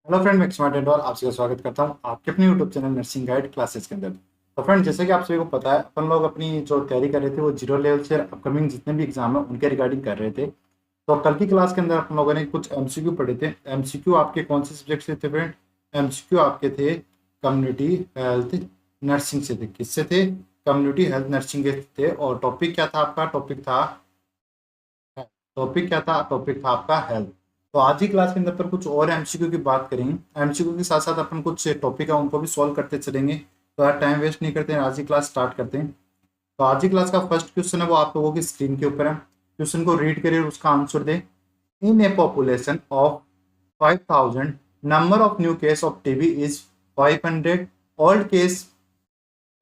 Hello friend, मैं smart और आप सभी का स्वागत करता हूं आपके अपने YouTube channel nursing guide classes के अंदर। तो फ्रेंड, जैसे कि आप सभी को पता है, अपन लोग अपनी जो तैयारी कर रहे थे वो जीरो लेवल से अपकमिंग जितने भी एग्जाम है उनके रिगार्डिंग कर रहे थे। तो कल की क्लास के अंदर अपन लोगों ने कुछ एमसीक्यू पढ़े थे। एमसीक्यू आपके कौन से सब्जेक्ट से थे फ्रेंड? एमसीक्यू आपके थे कम्युनिटी हेल्थ नर्सिंग से थे। किससे थे? कम्युनिटी हेल्थ नर्सिंग के थे। और टॉपिक क्या था आपका? टॉपिक था आपका हेल्थ। तो आज की क्लास के अंदर पर कुछ और एमसीक्यू की बात करेंगे। एमसीक्यू के साथ साथ अपन कुछ टॉपिक है उनको भी सॉल्व करते चलेंगे। तो यार टाइम वेस्ट नहीं करते हैं, आज की क्लास स्टार्ट करते हैं। तो आज की क्लास का फर्स्ट क्वेश्चन है वो आप लोगों की स्क्रीन के ऊपर है। क्वेश्चन को रीड करिए और उसका answer they. In A population of 5,000 number of new case of TB is 500. Old case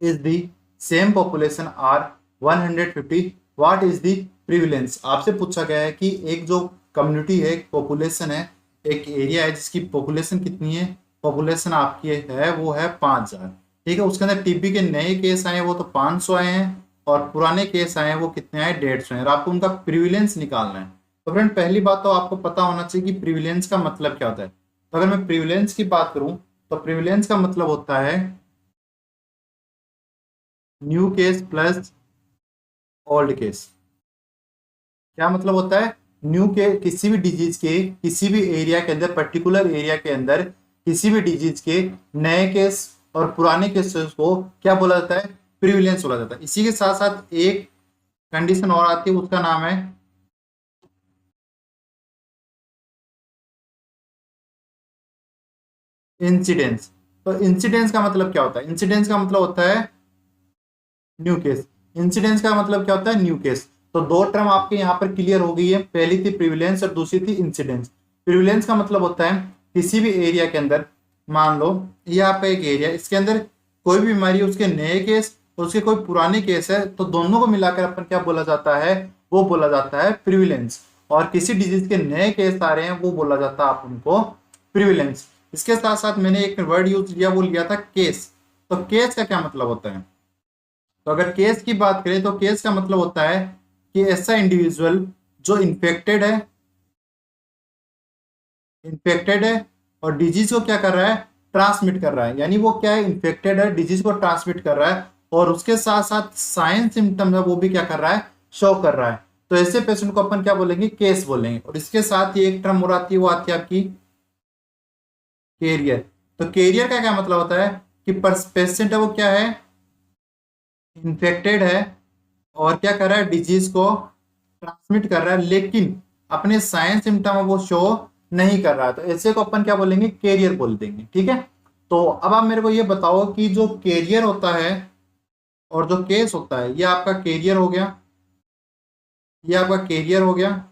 is the same population are 150. What is the prevalence? आपसे पूछा गया है कि एक जो कम्युनिटी है, एक पॉपुलेशन है, एक एरिया है जिसकी पॉपुलेशन कितनी है। पॉपुलेशन आपकी है वो है 5,000। ठीक है, उसके अंदर टीबी के नए केस आए हैं वो तो 500 आए हैं, और पुराने केस आए हैं वो कितने आए? 150 हैं। और आपको उनका प्रिविलेंस निकालना है। तो फ्रेंड, पहली बात तो आपको पता होना चाहिए कि प्रिविलेंस का मतलब क्या होता है। तो अगर मैं प्रिविलेंस की बात करूं तो प्रिविलेंस का मतलब होता है new case plus old case. क्या मतलब होता है? न्यू के किसी भी डिजीज के किसी भी एरिया के अंदर, पर्टिकुलर एरिया के अंदर किसी भी डिजीज के नए केस और पुराने केसेस को क्या बोला जाता है? प्रिविलेंस बोला जाता है। इसी के साथ साथ एक कंडीशन और आती है, उसका नाम है इंसिडेंस। तो इंसिडेंस का मतलब क्या होता है? इंसिडेंस का मतलब होता है न्यू केस। इंसिडेंस का मतलब क्या होता है? New case. तो दो टर्म आपके यहाँ पर क्लियर हो गई है। पहली थी प्रिविलेंस और दूसरी थी इंसिडेंस। प्रिविलेंस का मतलब होता है किसी भी एरिया के अंदर, मान लो ये आपका एक एरिया, इसके अंदर कोई भी बीमारी है, उसके नए केस और उसके कोई पुराने केस है, तो दोनों को मिलाकर अपन क्या बोला जाता है? वो बोला जाता है प्रिविलेंस। और किसी डिजीज के नए केस आ रहे हैं वो बोला जाता है आप उनको प्रिविलेंस। इसके साथ साथ मैंने एक वर्ड यूज किया, वो लिया था केस। तो केस का क्या मतलब होता है? तो अगर केस की बात करें तो केस का मतलब होता है कि ऐसा इंडिविजुअल जो इन्फेक्टेड है और डिजीज को क्या कर रहा है? ट्रांसमिट कर रहा है। यानी वो क्या है? इन्फेक्टेड है, डिजीज को ट्रांसमिट कर रहा है, और उसके साथ साथ साइन सिम्टम है वो भी क्या कर रहा है? शो कर रहा है। तो ऐसे पेशेंट को अपन क्या बोलेंगे? केस बोलेंगे। और इसके साथ ही एक टर्म और आती है, वो आती है आपकी कैरियर। तो कैरियर का क्या मतलब होता है कि पेशेंट है वो क्या है? इन्फेक्टेड है और क्या कर रहा है? डिजीज को ट्रांसमिट कर रहा है, लेकिन अपने साइन सिम्टम वो शो नहीं कर रहा है। तो ऐसे को अपन क्या बोलेंगे? कैरियर बोल देंगे। ठीक है। तो अब आप मेरे को ये बताओ कि जो कैरियर होता है और जो केस होता है, ये आपका कैरियर हो गया, ये आपका कैरियर हो गया,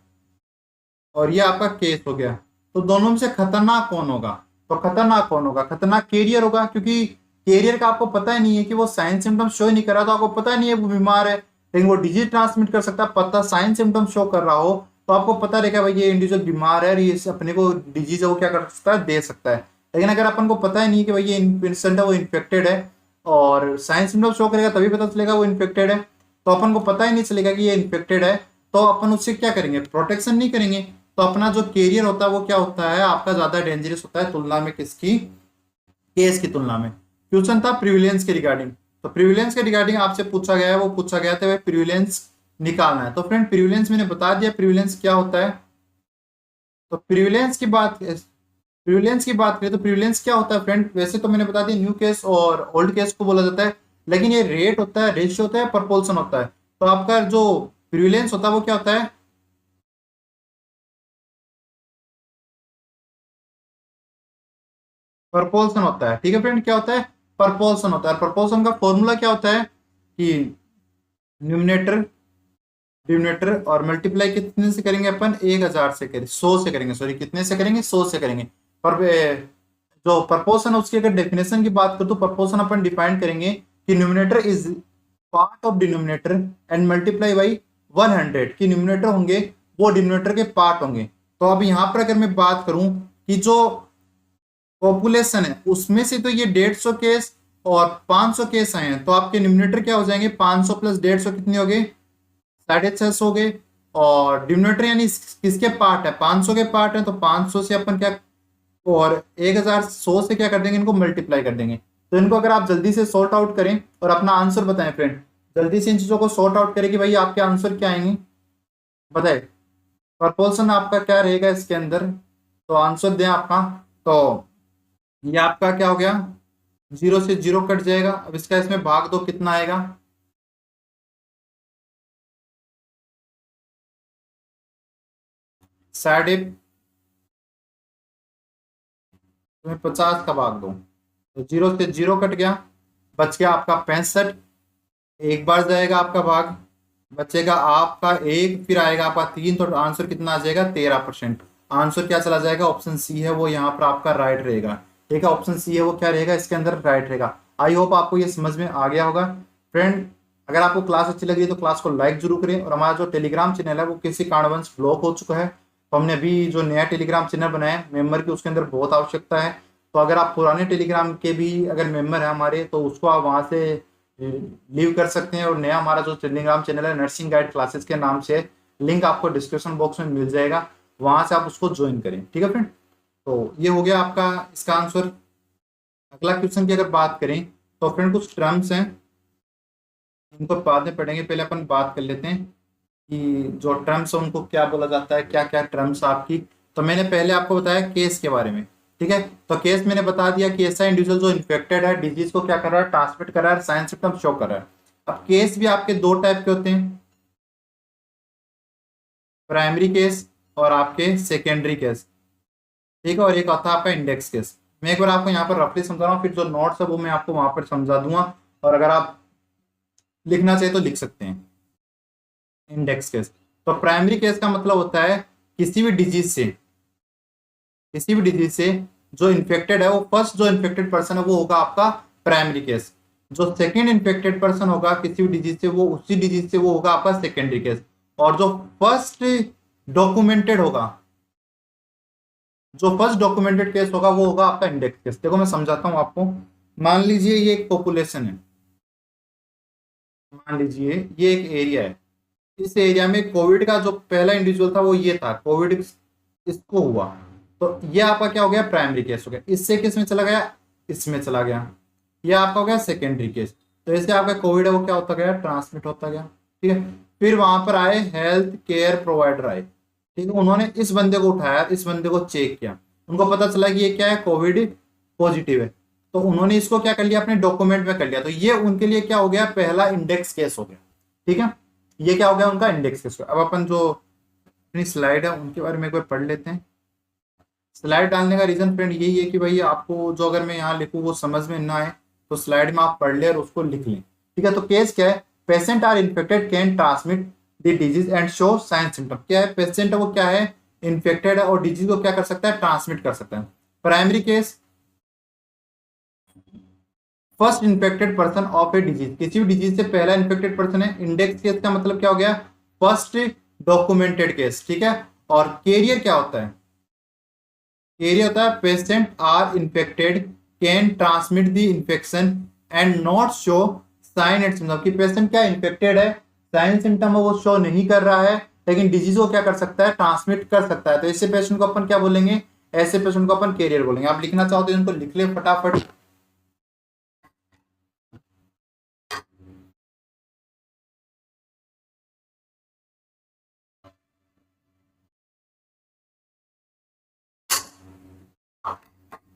और ये आपका केस हो गया। तो दोनों में से खतरनाक कौन होगा? तो खतरनाक कौन होगा? खतरनाक कैरियर होगा, क्योंकि कैरियर का आपको पता ही नहीं है कि वो साइन सिम्टम शो ही नहीं कर रहा, तो आपको पता ही नहीं है वो बीमार है, लेकिन वो डिजीज ट्रांसमिट कर सकता है। पता साइन सिम्टम शो कर रहा हो तो आपको पता रहेगा भाई ये इंडिविजुअल बीमार है और ये अपने को डिजीज है वो क्या कर सकता है? दे सकता है। लेकिन अगर अपन को पता ही नहीं कि भाई ये पेशेंट है वो इन्फेक्टेड है, और साइन सिम्टम शो करेगा तभी पता चलेगा वो इन्फेक्टेड है, तो अपन को पता ही नहीं चलेगा कि ये इन्फेक्टेड है, तो अपन उससे क्या करेंगे? प्रोटेक्शन नहीं करेंगे। तो अपना जो कैरियर होता है वो क्या होता है? आपका ज्यादा डेंजरस होता है तुलना में किसकी? केस की तुलना में। क्वेश्चन था प्रिविलेंस के रिगार्डिंग। तो प्रिविलेंस के रिगार्डिंग आपसे पूछा गया है, वो पूछा गया था प्रिविलेंस निकालना है। तो फ्रेंड, प्रिविलेंस मैंने बता दिया प्रिविलेंस क्या होता है। तो प्रिविलेंस की बात करें तो प्रिविलेंस क्या होता है फ्रेंड? वैसे तो मैंने बता दिया न्यू केस और ओल्ड केस को बोला जाता है, लेकिन ये रेट होता है, रेशियो होता है, प्रपोर्शन होता है। तो आपका जो प्रिविलेंस होता है वो क्या होता है? प्रपोर्शन होता है। ठीक है फ्रेंड, क्या होता है? प्रपोर्शन होता है। प्रपोर्शन का फॉर्मूला क्या होता है कि न्यूमिनेटर डिनोमिनेटर और मल्टीप्लाई कितने से करेंगे अपन? 1,000 से करेंगे, 100 से करेंगे, सॉरी कितने से करेंगे? 100 से करेंगे। पर जो प्रपोर्शन है उसकी अगर डेफिनेशन की बात करूं तो प्रपोर्शन अपन डिफाइन करेंगे कि numerator is part of denominator and multiply by 100। कि न्यूमिनेटर होंगे वो डिनोमिनेटर के पार्ट होंगे। तो अब यहाँ पर अगर मैं बात करूं कि जो पॉपुलेशन है उसमें से तो ये 150 केस और 500 केस आए हैं, तो आपके न्यूमिनेटर क्या हो जाएंगे? 500 प्लस 150 कितने हो गए? 650 हो गए। और डिनोमिनेटर यानी किसके पार्ट है? 500 के पार्ट है, तो 500 से अपन क्या और 1100 से क्या कर देंगे, इनको मल्टीप्लाई कर देंगे। तो इनको अगर आप जल्दी से सॉर्ट आउट करें और अपना आंसर बताएं फ्रेंड, जल्दी से इन चीजों को सॉर्ट आउट करें कि भाई आपके आंसर क्या आएंगे, बताए प्रपोर्शन आपका क्या रहेगा इसके अंदर, तो आंसर दें आपका। तो ये आपका क्या हो गया, 0 से 0 कट जाएगा। अब इसका इसमें भाग दो, कितना आएगा, 50 का भाग दो, तो 0 से 0 कट गया, बच गया आपका 65। एक बार जाएगा आपका भाग, बचेगा आपका एक, फिर आएगा आपका 3, तो आंसर कितना आ जाएगा, 13%। आंसर क्या चला जाएगा, ऑप्शन सी है वो यहाँ पर आपका राइट रहेगा। ठीक है, ऑप्शन सी है वो क्या रहेगा, इसके अंदर राइट रहेगा। आई होप आपको ये समझ में आ गया होगा फ्रेंड। अगर आपको क्लास अच्छी लगी है तो क्लास को लाइक जरूर करें, और हमारा जो टेलीग्राम चैनल है वो किसी कारणवश ब्लॉक हो चुका है, तो हमने अभी जो नया टेलीग्राम चैनल बनाया है मेंबर की, उसके अंदर बहुत आवश्यकता है। तो अगर आप पुराने टेलीग्राम के भी अगर मेंबर है हमारे, तो उसको आप वहां से लीव कर सकते हैं। और नया हमारा जो टेलीग्राम चैनल है नर्सिंग गाइड क्लासेस के नाम से, लिंक आपको डिस्क्रिप्शन बॉक्स में मिल जाएगा, वहां से आप उसको ज्वाइन करें। ठीक है फ्रेंड, तो ये हो गया आपका इसका आंसर। अगला क्वेश्चन की अगर बात करें तो फ्रेंड कुछ टर्म्स हैं, इनको बाद में पढ़ेंगे, पहले अपन बात कर लेते हैं कि जो टर्म्स है उनको क्या बोला जाता है, क्या क्या टर्म्स आपकी। तो मैंने पहले आपको बताया केस के बारे में, ठीक है। तो केस मैंने बता दिया कि ऐसा इंडिविजुअल जो इन्फेक्टेड है, डिजीज को क्या कर रहा है, ट्रांसमिट कर रहा है, साइन सिम्टम शो कर रहा है। अब केस भी आपके दो टाइप के होते हैं, प्राइमरी केस और आपके सेकेंडरी केस, ठीक है। और एक आता है आपका इंडेक्स केस। मैं एक बार आपको यहाँ पर रफली समझा रहा हूँ, फिर जो नोट्स है वो मैं आपको वहां पर समझा दूंगा, और अगर आप लिखना चाहिए तो लिख सकते हैं। इंडेक्स केस, तो प्राइमरी केस का मतलब होता है किसी भी डिजीज से, किसी भी डिजीज से जो इन्फेक्टेड है, वो फर्स्ट जो इन्फेक्टेड पर्सन है वो होगा आपका प्राइमरी केस। जो सेकंड इन्फेक्टेड पर्सन होगा किसी भी डिजीज से, वो उसी डिजीज से वो होगा आपका सेकेंडरी केस। और जो फर्स्ट डॉक्यूमेंटेड होगा, जो फर्स्ट डॉक्यूमेंटेड केस होगा वो होगा आपका इंडेक्स केस। देखो मैं समझाता हूँ आपको। मान लीजिए ये एक पॉपुलेशन है, मान लीजिए ये एक एरिया है, इस एरिया में कोविड का जो पहला इंडिविजुअल था वो ये था, कोविड इसको हुआ, तो ये आपका क्या हो गया, प्राइमरी केस हो गया। इससे किस में चला गया, इसमें चला गया, ये आपका हो गया सेकेंडरी केस। तो इससे आपका कोविड है वो क्या होता गया, ट्रांसमिट होता गया, ठीक है। फिर वहां पर आए हेल्थ केयर प्रोवाइडर आए, ठीक है, उन्होंने इस बंदे को उठाया, इस बंदे को चेक किया, उनको पता चला कि ये क्या है, कोविड पॉजिटिव है, तो उन्होंने इसको क्या कर लिया, अपने डॉक्यूमेंट में कर लिया, तो ये उनके लिए क्या हो गया, पहला इंडेक्स केस हो गया, ठीक है। ये क्या हो गया, उनका इंडेक्स केस। अब अपन जो अपनी स्लाइड है उनके बारे में एक बार पढ़ लेते हैं। स्लाइड डालने का रीजन फ्रेंड यही है कि भाई आपको जो अगर मैं यहाँ लिखूँ वो समझ में ना आए, तो स्लाइड में आप पढ़ ले और उसको लिख लें, ठीक है। तो केस क्या है, patient are infected can transmit the disease and show sign symptom. क्या है, पेशेंट है वो क्या है, इन्फेक्टेड है और डिजीज को क्या कर सकता है, ट्रांसमिट कर सकता है। Primary case, first infected person of a disease, किसी भी डिजीज से पहला इन्फेक्टेड पर्सन है। इंडेक्स केस का मतलब क्या हो गया, फर्स्ट डॉक्यूमेंटेड केस, ठीक है। और कैरियर क्या होता है, कैरियर होता है patient are infected can transmit the infection and not show sign and symptom, कि पेशेंट क्या इन्फेक्टेड है, साइन सिम्टम वो शो नहीं कर रहा है, लेकिन डिजीज को क्या कर सकता है, ट्रांसमिट कर सकता है। तो ऐसे पेशेंट को अपन क्या बोलेंगे, ऐसे पेशेंट को अपन कैरियर बोलेंगे। आप लिखना चाहो तो इनको लिख ले फटाफट।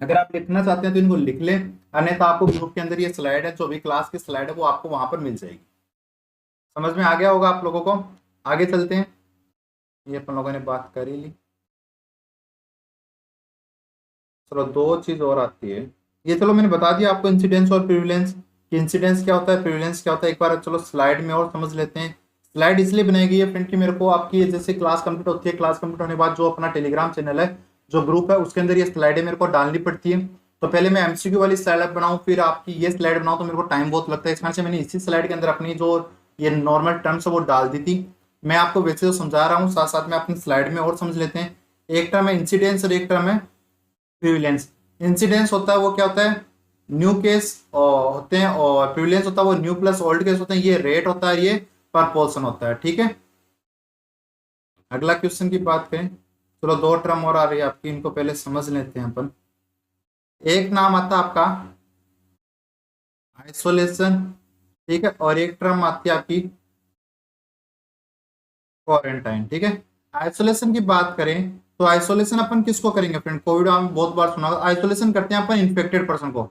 अगर आप लिखना चाहते हैं तो इनको लिख लें, अन्यथा आपको ग्रुप के अंदर ये स्लाइड है, जो भी क्लास की स्लाइड है वो आपको वहां पर मिल जाएगी। समझ में आ गया होगा आप लोगों को। आगे चलते हैं, ये अपन लोगों ने बात कर ही ली। चलो दो चीज और आती है, ये चलो मैंने बता दिया आपको इंसिडेंस और प्रिविलेंस। इंसिडेंस क्या होता है, प्रिविलेंस क्या होता है, एक बार चलो स्लाइड में और समझ लेते हैं। स्लाइड इसलिए बनाई गई है फ्रेंड कि मेरे को आपकी जैसे क्लास कंप्लीट होती है, क्लास कंप्लीट होने के बाद जो अपना टेलीग्राम चैनल है, जो ग्रुप है, उसके अंदर ये स्लाइडें मेरे को डालनी पड़ती है। तो पहले मैं एमसीक्यू वाली स्लाइड बनाऊं, फिर आपकी ये स्लाइड बनाऊं, तो मेरे को टाइम बहुत लगता है। इस कारण से मैंने इसी स्लाइड के अंदर अपनी जो ये नॉर्मल टर्म्स है वो डाल दी थी। मैं आपको वैसे तो समझा रहा हूँ, साथ साथ में अपनी स्लाइड में और समझ लेते हैं। एक टर्म है इंसिडेंस और एक टर्म है प्रिविलेंस। इंसिडेंस होता है वो क्या होता है, न्यू केस होते हैं, और प्रिविलेंस होता है वो न्यू प्लस ओल्ड केस होते हैं। ये रेट होता है, ये प्रपोर्शन होता है, ठीक है। अगला क्वेश्चन की बात करें चलो दो टर्म और आ रही है आपकी, इनको पहले समझ लेते हैं अपन। एक नाम आता है आपका आइसोलेशन, ठीक है, और एक टर्म आती है आपकी क्वारंटाइन, ठीक है। आइसोलेशन की बात करें तो आइसोलेशन अपन किसको करेंगे फ्रेंड, कोविड में बहुत बार सुना होगा, आइसोलेशन करते हैं अपन इन्फेक्टेड पर्सन को।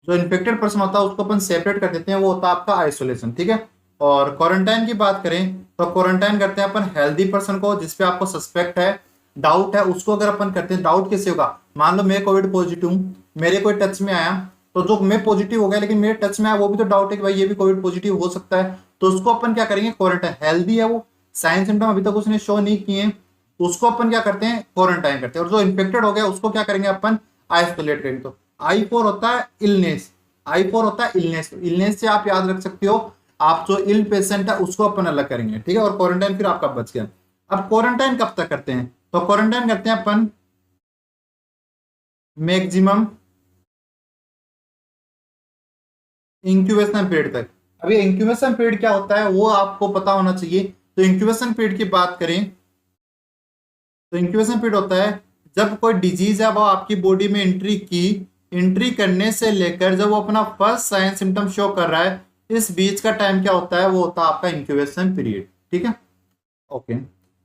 जो इन्फेक्टेड पर्सन होता है उसको अपन सेपरेट कर देते हैं, वो होता है आपका आइसोलेशन, ठीक है। और क्वारंटाइन की बात करें तो क्वारंटाइन करते हैं अपन हेल्दी पर्सन को, जिसपे आपको सस्पेक्ट है, डाउट है, उसको अगर अपन करते हैं, डाउट कैसे होगा, मान लो मैं कोविड पॉजिटिव हूँ, मेरे कोई टच में आया, तो जो मैं पॉजिटिव हो गया लेकिन मेरे टच में आया, वो भी तो डाउट है कि भाई ये भी कोविड पॉजिटिव हो सकता है, तो उसको अपन क्या करेंगे, क्वारंटाइन, हेल्दी है वो, साइन सिम्टम अभी तक उसने शो नहीं किए, उसको अपन क्या करते हैं, क्वारंटाइन करते हैं। और जो इन्फेक्टेड हो गया उसको क्या करेंगे अपन, आइसोलेट करेंगे। तो आई फोर होता है इलनेस, आई फोर होता है इलनेस, इलनेस से आप याद रख सकते हो, आप जो इल पेशेंट है उसको अपन अलग करेंगे, ठीक है, और क्वारंटाइन फिर आपका बच गया। अब क्वारंटाइन कब तक करते हैं, तो क्वारंटाइन करते हैं अपन मैक्सिमम इंक्यूबेशन पीरियड तक। अभी इंक्यूबेशन पीरियड क्या होता है वो आपको पता होना चाहिए। तो इंक्यूबेशन पीरियड की बात करें तो इंक्यूबेशन पीरियड होता है जब कोई डिजीज है वो आपकी बॉडी में एंट्री की, एंट्री करने से लेकर जब वो अपना फर्स्ट साइन सिम्टम शो कर रहा है, इस बीच का टाइम क्या होता है, वो होता है आपका इंक्यूबेशन पीरियड, ठीक है। ओके।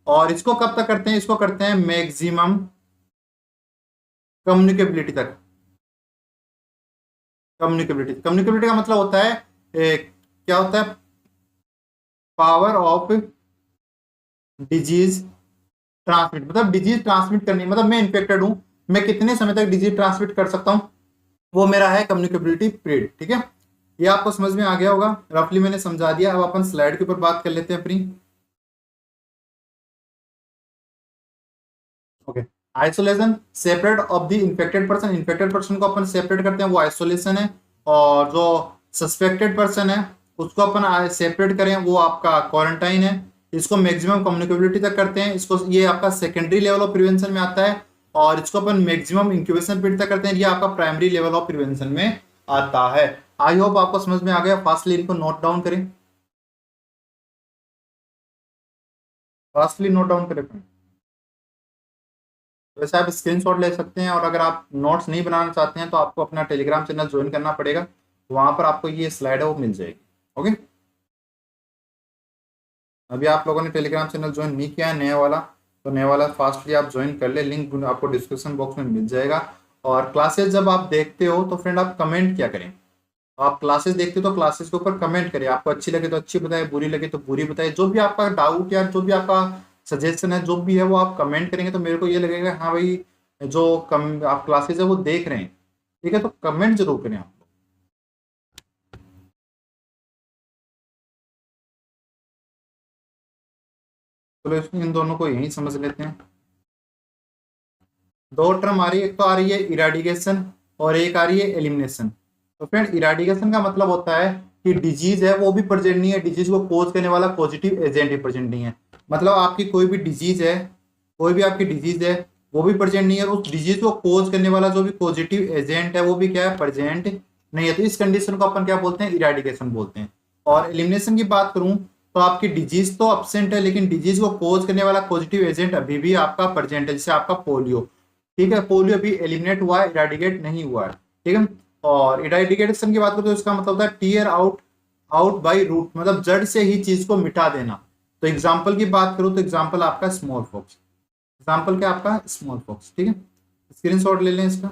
और इसको कब तक करते हैं, इसको करते हैं मैक्सिमम कम्युनिकेबिलिटी तक। कम्युनिकेबिलिटी, कम्युनिकेबिलिटी का मतलब होता है क्या होता है, पावर ऑफ डिजीज ट्रांसमिट, मतलब डिजीज ट्रांसमिट करनी, मतलब मैं इन्फेक्टेड हूं, मैं कितने समय तक डिजीज ट्रांसमिट कर सकता हूं, वो मेरा है कम्युनिकेबिलिटी पीरियड, ठीक है। ये आपको समझ में आ गया होगा, रफली मैंने समझा दिया। अब अपन स्लाइड के ऊपर बात कर लेते हैं अपनी। Okay. Isolation, separate of the infected person, infected person को अपन सेपरेट करते हैं, वो आइसोलेशन है। और जो सस्पेक्टेड पर्सन है उसको अपन सेपरेट करें, वो आपका क्वारंटाइन है। इसको मैक्सिमम कम्युनिकेबिलिटी तक करते हैं, इसको ये आपका सेकेंडरी लेवल ऑफ प्रिवेंशन में आता है। और इसको अपन मैक्सिमम इंक्यूबेशन पीरियड तक करते हैं, ये आपका प्राइमरी लेवल ऑफ प्रिवेंशन में आता है। आई होप आपको समझ में आ गया, फास्टली इनको नोट डाउन करें, फास्टली नोट डाउन करें। वैसे आप स्क्रीनशॉट ले सकते हैं, और अगर आप नोट्स नहीं बनाना चाहते हैं तो आपको अपना टेलीग्राम चैनल ज्वाइन करना पड़ेगा, वहां पर आपको ये स्लाइड है वो मिल जाएगी। ओके। अभी आप लोगों ने टेलीग्राम चैनल ज्वाइन नहीं किया है नया वाला, तो नया वाला फास्टली आप ज्वाइन कर ले, लिंक आपको डिस्क्रिप्शन बॉक्स में मिल जाएगा। और क्लासेस जब आप देखते हो तो फ्रेंड आप कमेंट क्या करें, आप क्लासेस देखते हो तो क्लासेस के ऊपर कमेंट करें, आपको अच्छी लगे तो अच्छी बताए, बुरी लगे तो बुरी बताए, जो भी आपका डाउट या जो भी आपका सजेशन है जो भी है वो आप कमेंट करेंगे, तो मेरे को ये लगेगा हाँ भाई जो कम आप क्लासेस है वो देख रहे हैं, ठीक है, तो कमेंट जरूर करें आप। चलो इन दोनों को यही समझ लेते हैं। दो टर्म आ रही है, एक तो आ रही है इराडिकेशन और एक आ रही है एलिमिनेशन। तो फ्रेंड इराडिकेशन का मतलब होता है कि डिजीज है वो भी प्रेजेंट नहीं है, डिजीज को कोज करने वाला पॉजिटिव एजेंट भी प्रेजेंट नहीं है। मतलब आपकी कोई भी डिजीज है, कोई भी आपकी डिजीज है वो भी प्रेजेंट नहीं है, और उस डिजीज को कोज करने वाला जो भी पॉजिटिव एजेंट है वो भी क्या है, प्रेजेंट नहीं है। तो इस कंडीशन को अपन क्या बोलते हैं, इराडिकेशन बोलते हैं। और एलिमिनेशन की बात करूं तो आपकी डिजीज तो अपसेंट है, लेकिन डिजीज को कोज करने वाला पॉजिटिव एजेंट अभी भी आपका प्रेजेंट है, जैसे आपका पोलियो, ठीक है, पोलियो भी एलिमिनेट हुआ है, इराडिकेट नहीं हुआ है, ठीक है। और इराडिकेशन की बात करें तो इसका मतलब होता है tear out, out by root, मतलब जड़ से ही चीज को मिटा देना। तो एग्जाम्पल की बात करूं तो एग्जाम्पल आपका स्मॉल फॉक्स, एग्जाम्पल क्या आपका स्मॉल फॉक्स, ठीक है। स्क्रीनशॉट ले लें इसका।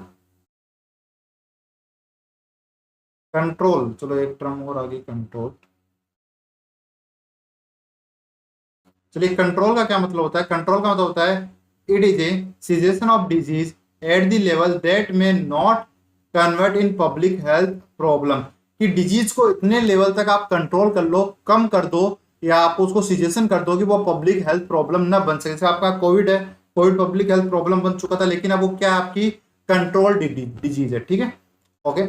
कंट्रोल, चलो एक टर्म और आगे, कंट्रोल। चलिए कंट्रोल का क्या मतलब होता है, कंट्रोल का मतलब होता है it is a cessation of disease at the level that may not convert in public health problem, कि डिजीज को इतने लेवल तक आप कंट्रोल कर लो, कम कर दो, या आप उसको सीजेशन कर दो कि वो पब्लिक हेल्थ प्रॉब्लम ना बन सके। जैसे आपका कोविड है, कोविड पब्लिक हेल्थ प्रॉब्लम बन चुका था, लेकिन अब वो क्या है, आपकी कंट्रोल डिजीज है, ठीक है। ओके।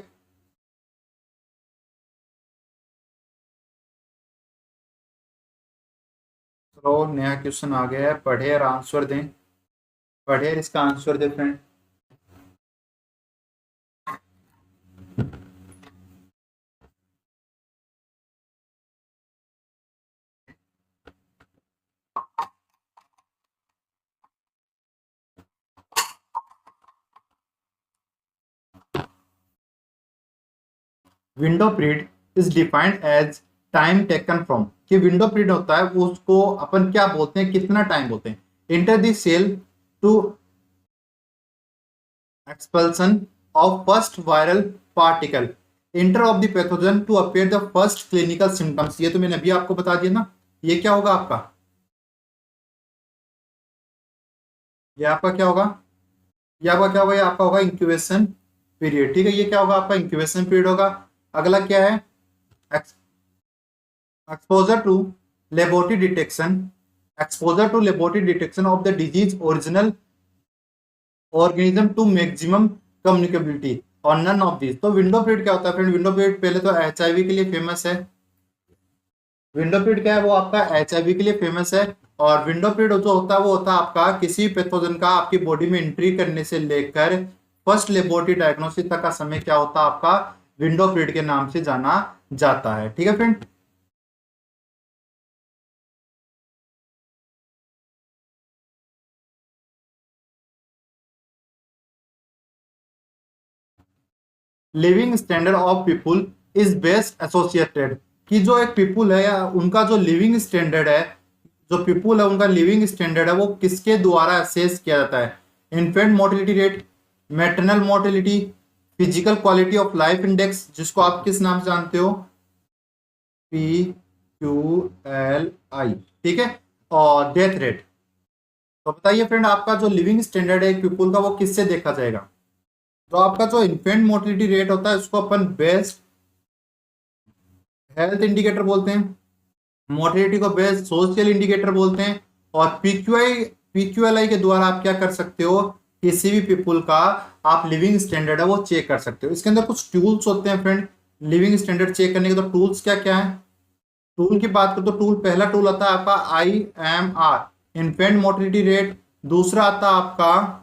तो नया क्वेश्चन आ गया है, पढ़े और आंसर दें, पढ़े और इसका आंसर दें friend. Window period is defined as time taken from, कि विंडो पीरियड होता है वो उसको अपन क्या बोलते हैं, कितना टाइम बोलते हैं, enter the cell to expulsion of first viral particle, enter of the pathogen to appear the first clinical symptoms। ये तो मैंने अभी आपको बता दिया ना। ये क्या होगा आपका, ये आपका क्या होगा, ये आपका क्या होगा, ये आपका होगा इंक्यूबेशन पीरियड। ठीक है, ये क्या होगा आपका इंक्यूबेशन पीरियड होगा। अगला क्या है, exposure to laboratory detection, exposure to laboratory detection of the disease original organism to maximum communicability और नन ऑफ दिस। तो विंडो पीरियड क्या होता है फ्रेंड, विंडो पीरियड पहले तो एचआईवी के लिए फेमस है। विंडो पीरियड क्या है, वो आपका एचआईवी के लिए फेमस है। और विंडो पीरियड जो होता है वो होता है आपका किसी पैथोजन का आपकी बॉडी में एंट्री करने से लेकर फर्स्ट लेबोरेटरी डायग्नोसिस तक का समय क्या होता है आपका, विंडो पीरियड के नाम से जाना जाता है। ठीक है friend. Living standard of people is best associated, कि जो एक पीपुल है या उनका जो लिविंग स्टैंडर्ड है, जो पीपुल है उनका लिविंग स्टैंडर्ड है वो किसके द्वारा असेस किया जाता है, infant mortality rate, maternal mortality, physical quality of life index जिसको आप किस नाम से जानते हो, PQLI। ठीक है, और डेथ रेट। तो बताइए फ्रेंड आपका जो लिविंग स्टैंडर्ड है एक पीपुल का वो किससे देखा जाएगा। तो आपका जो इन्फेंट मोर्टिलिटी रेट होता है उसको अपन बेस्ट हेल्थ इंडिकेटर बोलते हैं, मोर्टिलिटी को बेस्ट सोशल इंडिकेटर बोलते हैं। और PQLI के द्वारा आप क्या कर सकते हो, किसी भी पीपुल का आप लिविंग स्टैंडर्ड है वो चेक कर सकते हो। इसके अंदर कुछ टूल्स होते हैं फ्रेंड लिविंग स्टैंडर्ड चेक करने के। तो टूल्स क्या क्या है, टूल की बात करो तो टूल पहला टूल आता है आपका IMR इन्फेंट मोर्टिलिटी रेट, दूसरा आता है आपका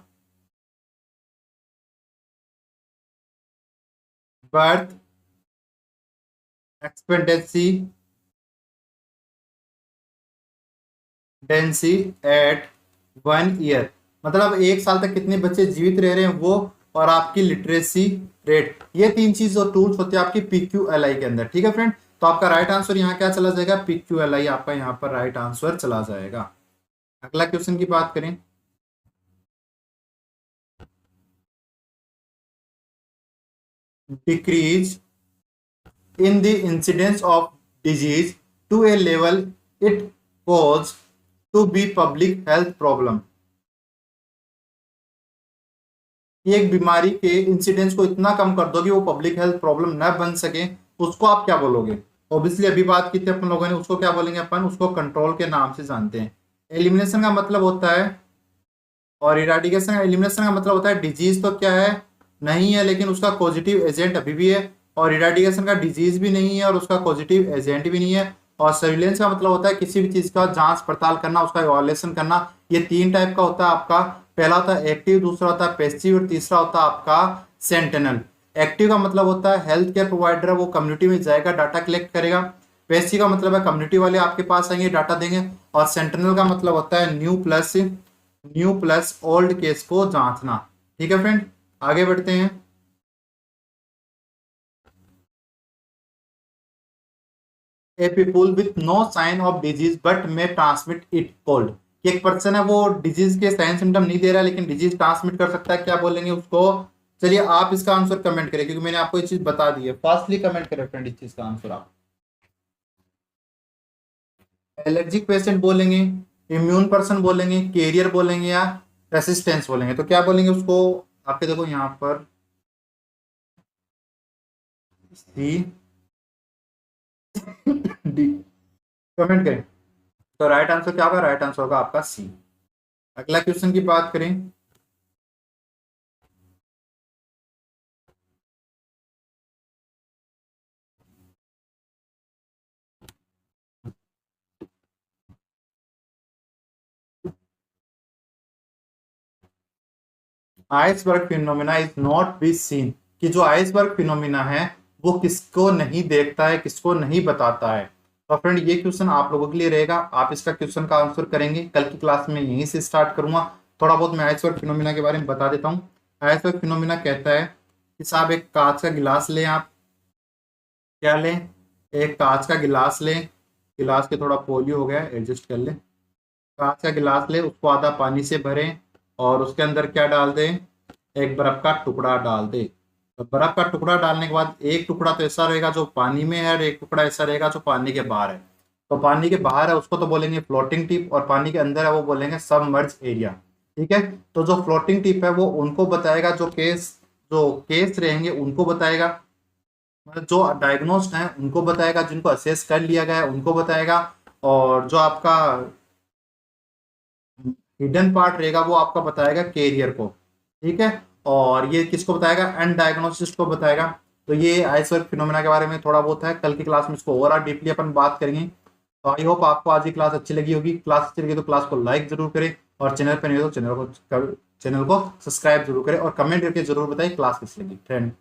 बर्थ एक्सपेक्टेंसी डेंसी एट 1 ईयर, मतलब 1 साल तक कितने बच्चे जीवित रह रहे हैं वो, और आपकी लिटरेसी रेट। ये तीन चीज और टूल्स होते हैं आपकी PQLI के अंदर। ठीक है फ्रेंड, तो आपका राइट आंसर यहाँ क्या चला जाएगा, PQLI आपका यहाँ पर राइट आंसर चला जाएगा। अगला क्वेश्चन की बात करें, decrease in the incidence of disease to a level it cause to be public health problem, कि एक बीमारी के इंसिडेंस को इतना कम कर दो कि वो पब्लिक हेल्थ प्रॉब्लम न बन सके, उसको आप क्या बोलोगे। ऑब्वियसली अभी बात की थी अपन लोगों ने, उसको क्या बोलेंगे अपन, उसको कंट्रोल के नाम से जानते हैं। एलिमिनेशन का मतलब होता है, और इराडिकेशन एलिमिनेशन का मतलब होता है डिजीज तो क्या है नहीं है लेकिन उसका पॉजिटिव एजेंट अभी भी है, और इराडिकेशन का डिजीज भी नहीं है और उसका पॉजिटिव एजेंट भी नहीं है। और सर्विलेंस का मतलब होता है किसी भी चीज का जांच पड़ताल करना, उसका इवैल्यूएशन करना। ये 3 टाइप का होता है आपका, पहला होता है एक्टिव, दूसरा होता है पैसिव और तीसरा होता है आपका सेंटिनल। एक्टिव का मतलब होता है हेल्थ केयर प्रोवाइडर है वो कम्युनिटी में जाएगा डाटा कलेक्ट करेगा। पैसिव का मतलब है कम्युनिटी वाले आपके पास आएंगे डाटा देंगे। और सेंटिनल का मतलब होता है न्यू प्लस ओल्ड केस को जांचना। ठीक है फ्रेंड, आगे बढ़ते हैं। A people with no sign of disease but may transmit it called, एक पर्सन है वो डिजीज के साइन सिम्टम नहीं दे रहा है लेकिन डिजीज ट्रांसमिट कर सकता है, क्या बोलेंगे उसको। चलिए आप इसका आंसर कमेंट करें क्योंकि मैंने आपको ये चीज बता दी है, फास्टली कमेंट करें फ्रेंड इस चीज का आंसर आप। एलर्जिक पेशेंट बोलेंगे, इम्यून पर्सन बोलेंगे, कैरियर बोलेंगे, या रेसिस्टेंस बोलेंगे। तो क्या बोलेंगे उसको, आपके देखो यहाँ पर सी डी कमेंट करें। तो राइट आंसर क्या होगा, राइट आंसर होगा आपका सी। अगला क्वेश्चन की बात करें, iceberg phenomena is not be seen, कि जो आइसबर्ग फिनोमिना है वो किसको नहीं देखता है, किसको नहीं बताता है। तो फ्रेंड ये क्वेश्चन आप लोगों के लिए रहेगा, आप इसका क्वेश्चन का आंसर करेंगे। कल की क्लास में यहीं से स्टार्ट करूंगा। थोड़ा बहुत मैं आइसबर्ग फिनोमिना के बारे में बता देता हूँ। आइसबर्ग फिनोमिना कहता है कि साहब एक कांच का गिलास लें आप, क्या लें, एक कांच का गिलास लें, गिलास के थोड़ा पोलियो हो गया, एडजस्ट कर ले। कांच का गिलास ले, उसको आधा पानी से भरें और उसके अंदर क्या डाल दें, एक बर्फ का टुकड़ा डाल दे। तो बर्फ का टुकड़ा डालने के बाद एक टुकड़ा तो ऐसा रहेगा जो पानी में है और एक टुकड़ा ऐसा रहेगा जो पानी के बाहर है। तो पानी के बाहर है उसको तो बोलेंगे फ्लोटिंग टिप, और पानी के अंदर है वो बोलेंगे सबमर्ज एरिया। ठीक है। तो जो फ्लोटिंग टिप है वो उनको बताएगा, जो केस रहेंगे उनको बताएगा, मतलब जो डायग्नोस्ड हैं उनको बताएगा, जिनको असेस कर लिया गया है उनको बताएगा। और जो आपका हिडन पार्ट रहेगा वो आपका बताएगा कैरियर को। ठीक है। और ये किसको बताएगा, अनडायग्नोसिस को बताएगा। तो ये आइसबर्ग फिनोमेना के बारे में थोड़ा बहुत है, कल की क्लास में इसको और डीपली अपन बात करेंगे। तो आई होप आपको आज की क्लास अच्छी लगी होगी। क्लास अच्छी लगी तो क्लास को लाइक जरूर करें, और चैनल पर नहीं हो तो चैनल को सब्सक्राइब जरूर करें, और कमेंट करके जरूर बताएं क्लास कैसी लगी फ्रेंड।